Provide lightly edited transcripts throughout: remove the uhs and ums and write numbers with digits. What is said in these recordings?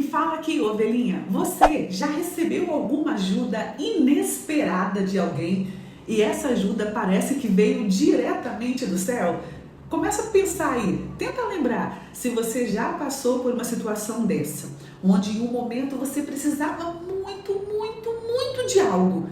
fala aqui, ovelhinha, você já recebeu alguma ajuda inesperada de alguém e essa ajuda parece que veio diretamente do céu? Começa a pensar aí, tenta lembrar se você já passou por uma situação dessa, onde em um momento você precisava muito de algo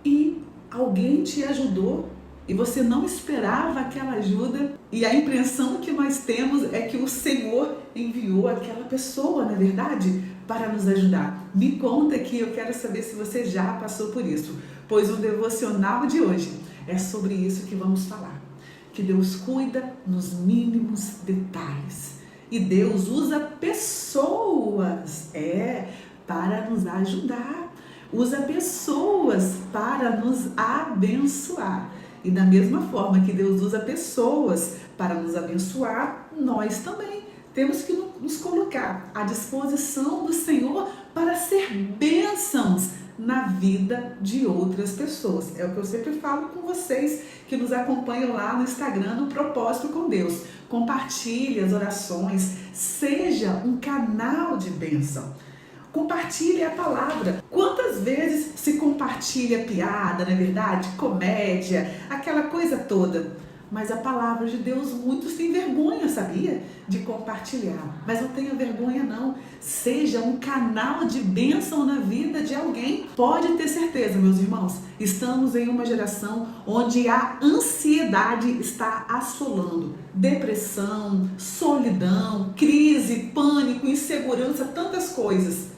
e alguém te ajudou e você não esperava aquela ajuda, e a impressão que nós temos é que o Senhor enviou aquela pessoa, não é verdade? Para nos ajudar. Me conta aqui, eu quero saber se você já passou por isso, pois o devocional de hoje é sobre isso que vamos falar. Que Deus cuida nos mínimos detalhes. E Deus usa pessoas, para nos ajudar. Usa pessoas para nos abençoar. E da mesma forma que Deus usa pessoas para nos abençoar, nós também temos que nos colocar à disposição do Senhor para ser bênçãos na vida de outras pessoas. É o que eu sempre falo com vocês que nos acompanham lá no Instagram, no Propósito com Deus. Compartilhe as orações, seja um canal de bênção. Compartilhe a palavra. Quantas vezes se compartilha piada, não é verdade? Comédia, aquela coisa toda. Mas a palavra de Deus, muitos têm vergonha, sabia? De compartilhar. Mas não tenha vergonha não. Seja um canal de bênção na vida de alguém. Pode ter certeza, meus irmãos. Estamos em uma geração onde a ansiedade está assolando. Depressão, solidão, crise, pânico, insegurança, tantas coisas.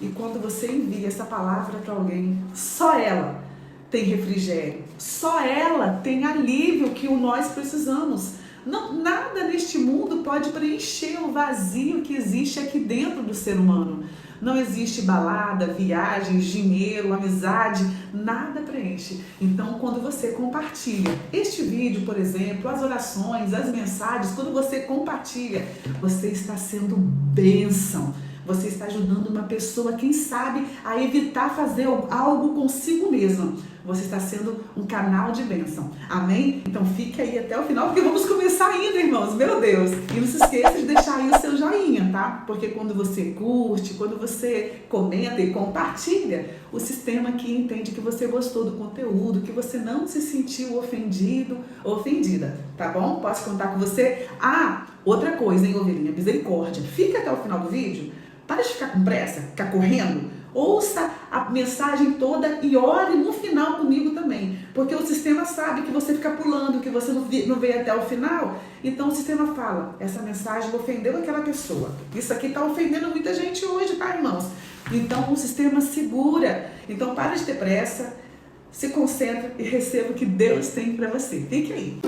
E quando você envia essa palavra para alguém, só ela tem refrigério, só ela tem alívio que nós precisamos. Não, nada neste mundo pode preencher o vazio que existe aqui dentro do ser humano. Não existe balada, viagens, dinheiro, amizade, nada preenche. Então, quando você compartilha este vídeo, por exemplo, as orações, as mensagens, quando você compartilha, você está sendo bênção. Você está ajudando uma pessoa, quem sabe, a evitar fazer algo consigo mesma. Você está sendo um canal de bênção. Amém? Então fique aí até o final, porque vamos começar ainda, irmãos. Meu Deus! E não se esqueça de deixar aí o seu joinha, tá? Porque quando você curte, quando você comenta e compartilha, o sistema aqui entende que você gostou do conteúdo, que você não se sentiu ofendido ou ofendida. Tá bom? Posso contar com você? Ah, outra coisa, hein, ovelhinha? Misericórdia. Fica até o final do vídeo. Para de ficar com pressa, ficar correndo. Ouça a mensagem toda e ore no final comigo também. Porque o sistema sabe que você fica pulando, que você não veio até o final. Então o sistema fala, essa mensagem ofendeu aquela pessoa. Isso aqui está ofendendo muita gente hoje, tá, irmãos? Então o sistema segura. Então para de ter pressa, se concentra e receba o que Deus tem para você. Fique aí.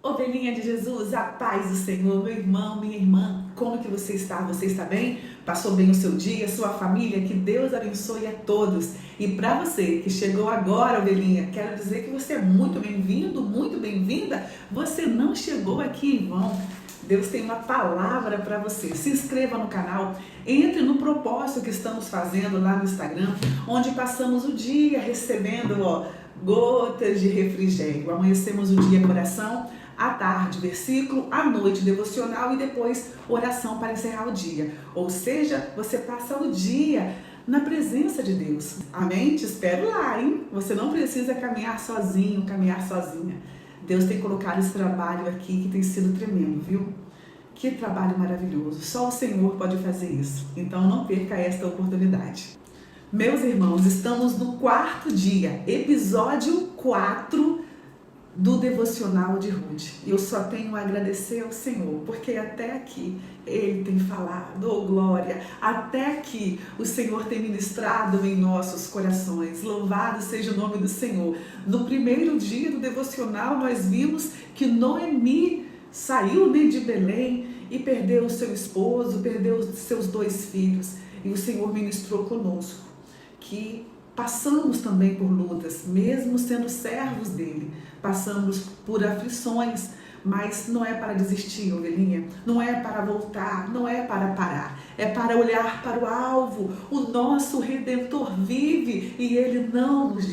Ovelhinha de Jesus, a paz do Senhor, meu irmão, minha irmã, como que você está? Você está bem? Passou bem o seu dia, sua família? Que Deus abençoe a todos. E para você que chegou agora, ovelhinha, quero dizer que você é muito bem-vindo, muito bem-vinda. Você não chegou aqui em vão. Deus tem uma palavra para você. Se inscreva no canal, entre no propósito que estamos fazendo lá no Instagram, onde passamos o dia recebendo gotas de refrigério. Amanhecemos o dia coração, à tarde versículo, à noite devocional e depois oração para encerrar o dia. Ou seja, você passa o dia na presença de Deus. Amém? Te espero lá, hein? Você não precisa caminhar sozinho, caminhar sozinha. Deus tem colocado esse trabalho aqui que tem sido tremendo, viu? Que trabalho maravilhoso. Só o Senhor pode fazer isso. Então não perca esta oportunidade. Meus irmãos, estamos no 4º dia, episódio 4 do devocional de Ruth. Eu só tenho a agradecer ao Senhor, porque até aqui Ele tem falado, oh glória, até aqui o Senhor tem ministrado em nossos corações. Louvado seja o nome do Senhor. No primeiro dia do devocional nós vimos que Noemi saiu de Belém e perdeu o seu esposo, perdeu os seus 2 filhos, e o Senhor ministrou conosco que passamos também por lutas, mesmo sendo servos dele, passamos por aflições, mas não é para desistir, ovelhinha, não é para voltar, não é para parar, é para olhar para o alvo. O nosso Redentor vive e Ele não nos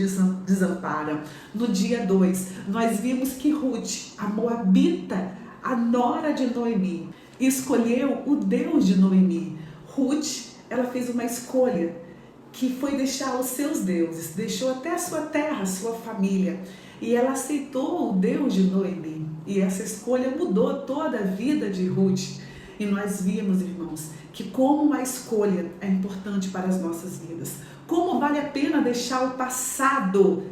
desampara. No dia 2, nós vimos que Ruth, a moabita, a nora de Noemi, escolheu o Deus de Noemi. Ruth, ela fez uma escolha que foi deixar os seus deuses, deixou até a sua terra, a sua família, e ela aceitou o Deus de Noemi. E essa escolha mudou toda a vida de Ruth. E nós vimos, irmãos, que como a escolha é importante para as nossas vidas. Como vale a pena deixar o passado,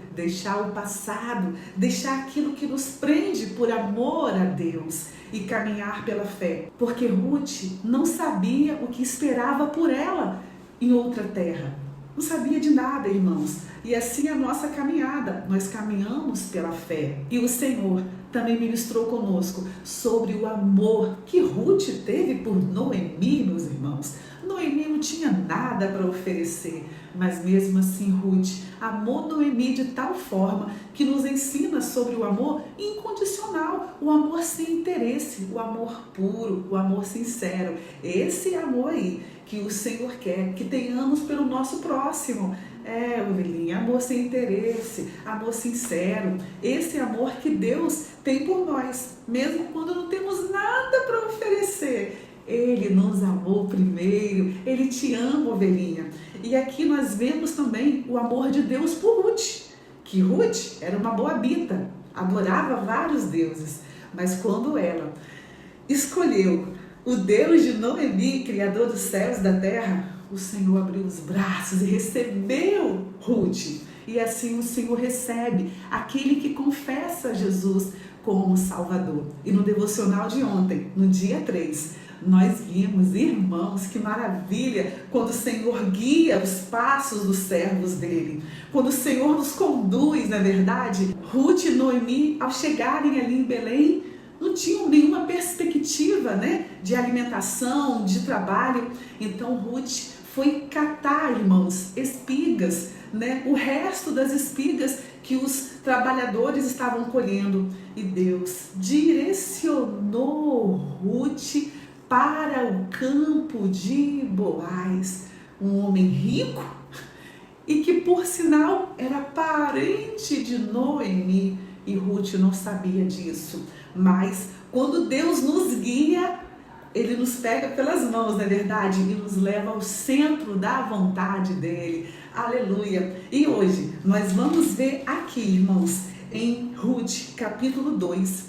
deixar aquilo que nos prende por amor a Deus e caminhar pela fé. Porque Ruth não sabia o que esperava por ela em outra terra. Não sabia de nada, irmãos. E assim a nossa caminhada, nós caminhamos pela fé. E o Senhor também ministrou conosco sobre o amor que Ruth teve por Noemi, meus irmãos. Noemi não tinha nada para oferecer, mas mesmo assim Ruth amou Noemi de tal forma que nos ensina sobre o amor incondicional, o amor sem interesse, o amor puro, o amor sincero. Esse amor aí que o Senhor quer que tenhamos pelo nosso próximo. Ovelhinha, amor sem interesse, amor sincero, esse amor que Deus tem por nós, mesmo quando não temos nada para oferecer. Ele nos amou primeiro, Ele te ama, ovelhinha. E aqui nós vemos também o amor de Deus por Ruth, que Ruth era uma moabita, adorava vários deuses, mas quando ela escolheu o Deus de Noemi, Criador dos céus e da terra, o Senhor abriu os braços e recebeu Ruth. E assim o Senhor recebe aquele que confessa Jesus como Salvador. E no devocional de ontem, no dia 3, nós vimos, irmãos, que maravilha quando o Senhor guia os passos dos servos dele. Quando o Senhor nos conduz, na verdade. Ruth e Noemi, ao chegarem ali em Belém, não tinham nenhuma perspectiva, de alimentação, de trabalho. Então Ruth foi catar, irmãos, espigas, o resto das espigas que os trabalhadores estavam colhendo. E Deus direcionou Ruth para o campo de Boaz, um homem rico e que, por sinal, era parente de Noemi. E Ruth não sabia disso. Mas quando Deus nos guia, Ele nos pega pelas mãos, não é verdade? E nos leva ao centro da vontade dEle. Aleluia! E hoje nós vamos ver aqui, irmãos, em Ruth, capítulo 2,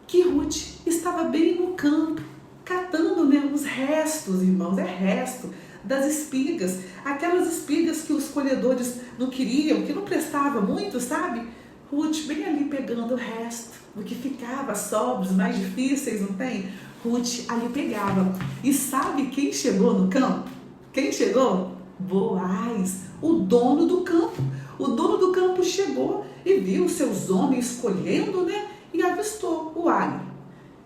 que Ruth estava bem no campo, catando os restos, irmãos, resto das espigas. Aquelas espigas que os colhedores não queriam, que não prestava muito, sabe? Ruth bem ali pegando o resto, do que ficava, sobres mais difíceis, não tem? Ruth ali pegava. E sabe quem chegou no campo? Quem chegou? Boaz, o dono do campo. O dono do campo chegou e viu seus homens colhendo, e avistou: uai,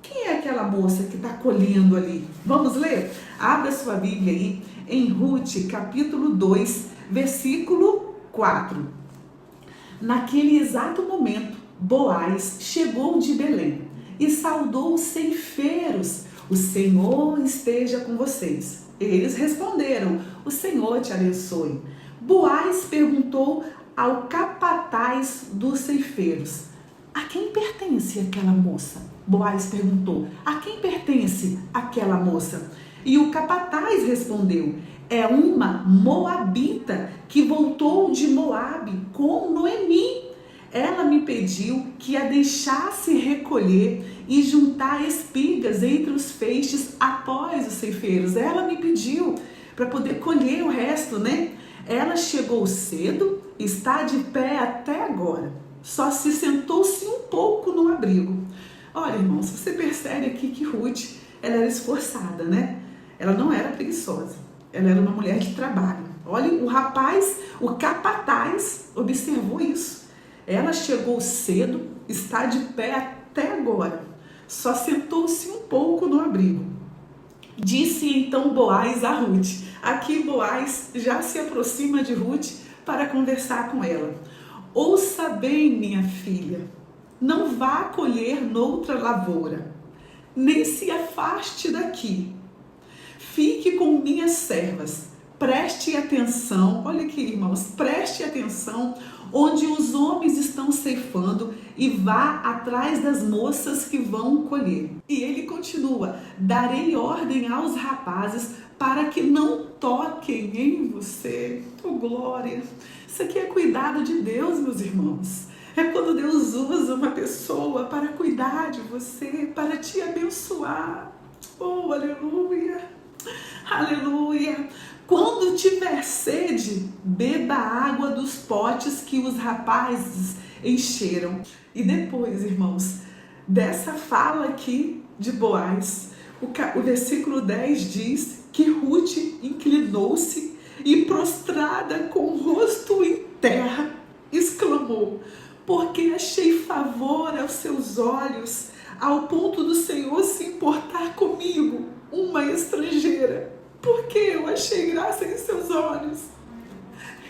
quem é aquela moça que está colhendo ali? Vamos ler? Abra sua Bíblia aí em Ruth, capítulo 2, versículo 4. Naquele exato momento, Boaz chegou de Belém e saudou os ceifeiros: o Senhor esteja com vocês. Eles responderam: o Senhor te abençoe. Boaz perguntou ao capataz dos ceifeiros: a quem pertence aquela moça? Boaz perguntou: a quem pertence aquela moça? E o capataz respondeu: é uma moabita que voltou de Moabe com Noemi. Ela me pediu que a deixasse recolher e juntar espigas entre os feixes após os ceifeiros. Ela me pediu para poder colher o resto, Ela chegou cedo, está de pé até agora. Só se sentou-se um pouco no abrigo. Olha, irmãos, você percebe aqui que Ruth, ela era esforçada, Ela não era preguiçosa. Ela era uma mulher de trabalho. Olha, o rapaz, o capataz, observou isso. Ela chegou cedo, está de pé até agora. Só sentou-se um pouco no abrigo. Disse então Boaz a Ruth. Aqui Boaz já se aproxima de Ruth para conversar com ela. Ouça bem, minha filha, não vá colher noutra lavoura, nem se afaste daqui. Fique com minhas servas, preste atenção, olha aqui, irmãos, preste atenção onde os homens estão ceifando e vá atrás das moças que vão colher. E ele continua: darei ordem aos rapazes para que não toquem em você. Oh, glória! Isso aqui é cuidado de Deus, meus irmãos. É quando Deus usa uma pessoa para cuidar de você, para te abençoar. Oh, aleluia! Aleluia! Quando tiver sede, beba a água dos potes que os rapazes encheram. E depois, irmãos, dessa fala aqui de Boaz, o versículo 10 diz que Ruth inclinou-se e, prostrada com o rosto em terra, exclamou: porque achei favor aos seus olhos, ao ponto do Senhor se importar comigo, uma estrangeira. Porque eu achei graça em seus olhos.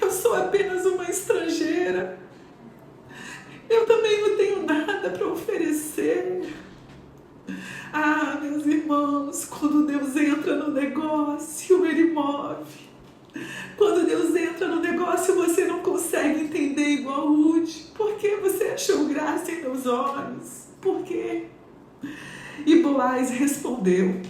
Eu sou apenas uma estrangeira. Eu também não tenho nada para oferecer. Ah, meus irmãos, quando Deus entra no negócio, Ele move. Quando Deus entra no negócio, você não consegue entender igual Ruth. Por que você achou graça em meus olhos? Por quê? E Boaz respondeu: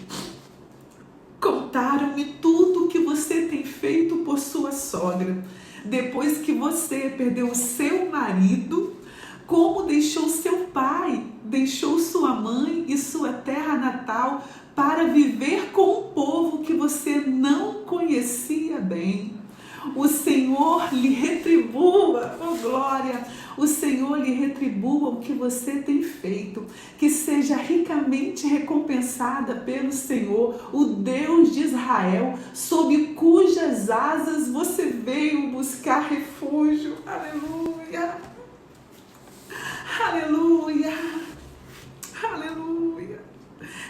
contaram-me tudo o que você tem feito por sua sogra, depois que você perdeu o seu marido, como deixou seu pai, deixou sua mãe e sua terra natal para viver com um povo que você não conhecia bem. O Senhor lhe retribua, oh glória, o Senhor lhe retribua o que você tem feito, que seja ricamente recompensada pelo Senhor, o Deus de Israel, sob cujas asas você veio buscar refúgio. Aleluia, aleluia, aleluia.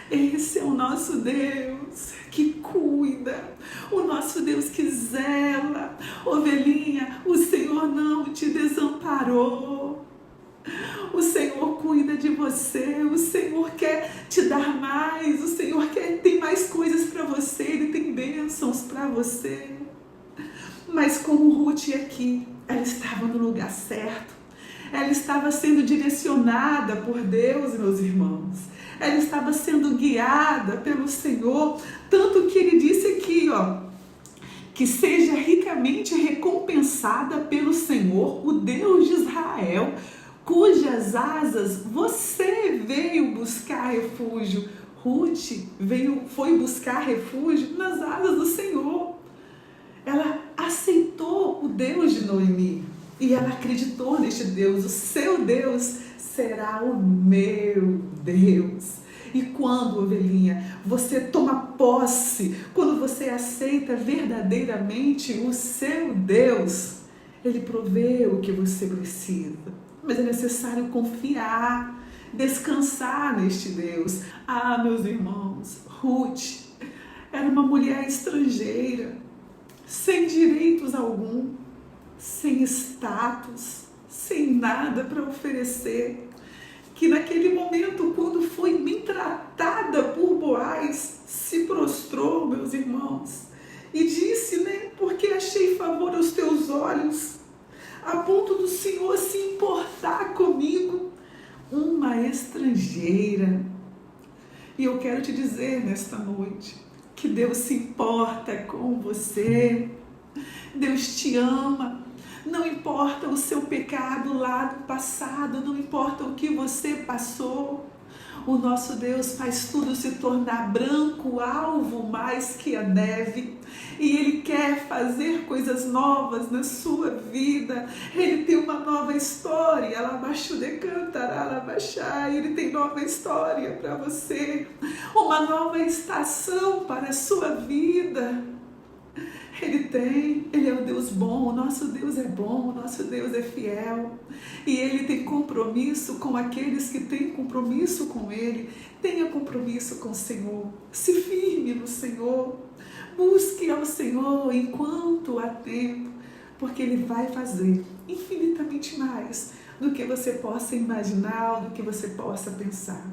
Esse é o nosso Deus que cuida, o nosso Deus que zela. Ovelhinha, o Senhor não te desamparou. O Senhor cuida de você, o Senhor quer te dar mais, o Senhor tem mais coisas para você, Ele tem bênçãos para você. Mas como Ruth aqui, ela estava no lugar certo, ela estava sendo direcionada por Deus, meus irmãos. Ela estava sendo guiada pelo Senhor, tanto que Ele disse aqui, que seja ricamente recompensada pelo Senhor, o Deus de Israel, cujas asas você veio buscar refúgio. Ruth foi buscar refúgio nas asas do Senhor. Ela aceitou o Deus de Noemi e ela acreditou neste Deus. O seu Deus será o meu Deus. E quando, ovelhinha, você toma posse, quando você aceita verdadeiramente o seu Deus, Ele provê o que você precisa. Mas é necessário confiar, descansar neste Deus. Ah, meus irmãos, Ruth era uma mulher estrangeira, sem direitos algum, sem status, sem nada para oferecer, que naquele momento, quando foi bem tratada por Boaz, se prostrou, meus irmãos, e disse, porque achei favor aos teus olhos, a ponto do Senhor se importar comigo, uma estrangeira. E eu quero te dizer nesta noite, que Deus se importa com você, Deus te ama. Não importa o seu pecado lá do passado, não importa o que você passou, o nosso Deus faz tudo se tornar branco, alvo mais que a neve. E Ele quer fazer coisas novas na sua vida. Ele tem uma nova história. Ele tem nova história para você. Uma nova estação para a sua vida. Ele é o Deus bom, o nosso Deus é bom, o nosso Deus é fiel. E Ele tem compromisso com aqueles que têm compromisso com Ele. Tenha compromisso com o Senhor, se firme no Senhor, busque ao Senhor enquanto há tempo, porque Ele vai fazer infinitamente mais do que você possa imaginar, do que você possa pensar.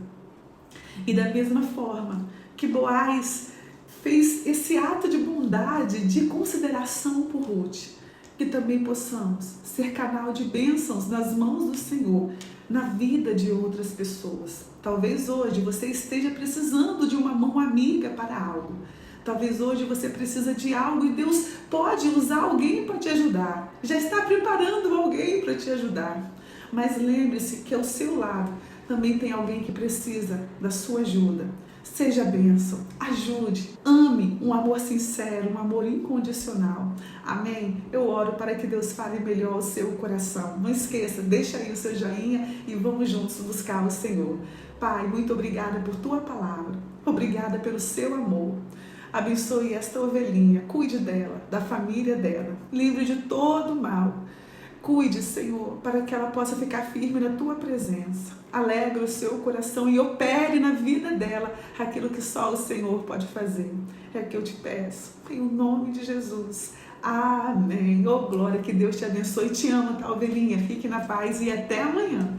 E da mesma forma que Boaz fez esse ato de bondade, de consideração por Ruth. Que também possamos ser canal de bênçãos nas mãos do Senhor, na vida de outras pessoas. Talvez hoje você esteja precisando de uma mão amiga para algo. Talvez hoje você precisa de algo e Deus pode usar alguém para te ajudar. Já está preparando alguém para te ajudar. Mas lembre-se que ao seu lado também tem alguém que precisa da sua ajuda. Seja bênção, ajude, ame um amor sincero, um amor incondicional. Amém? Eu oro para que Deus fale melhor ao seu coração. Não esqueça, deixa aí o seu joinha e vamos juntos buscar o Senhor. Pai, muito obrigada por tua palavra. Obrigada pelo seu amor. Abençoe esta ovelhinha, cuide dela, da família dela, livre de todo mal. Cuide, Senhor, para que ela possa ficar firme na tua presença. Alegra o seu coração e opere na vida dela aquilo que só o Senhor pode fazer. É o que eu te peço, em nome de Jesus. Amém. Oh, glória, que Deus te abençoe. Te amo, tá, ovelhinha? Fique na paz e até amanhã.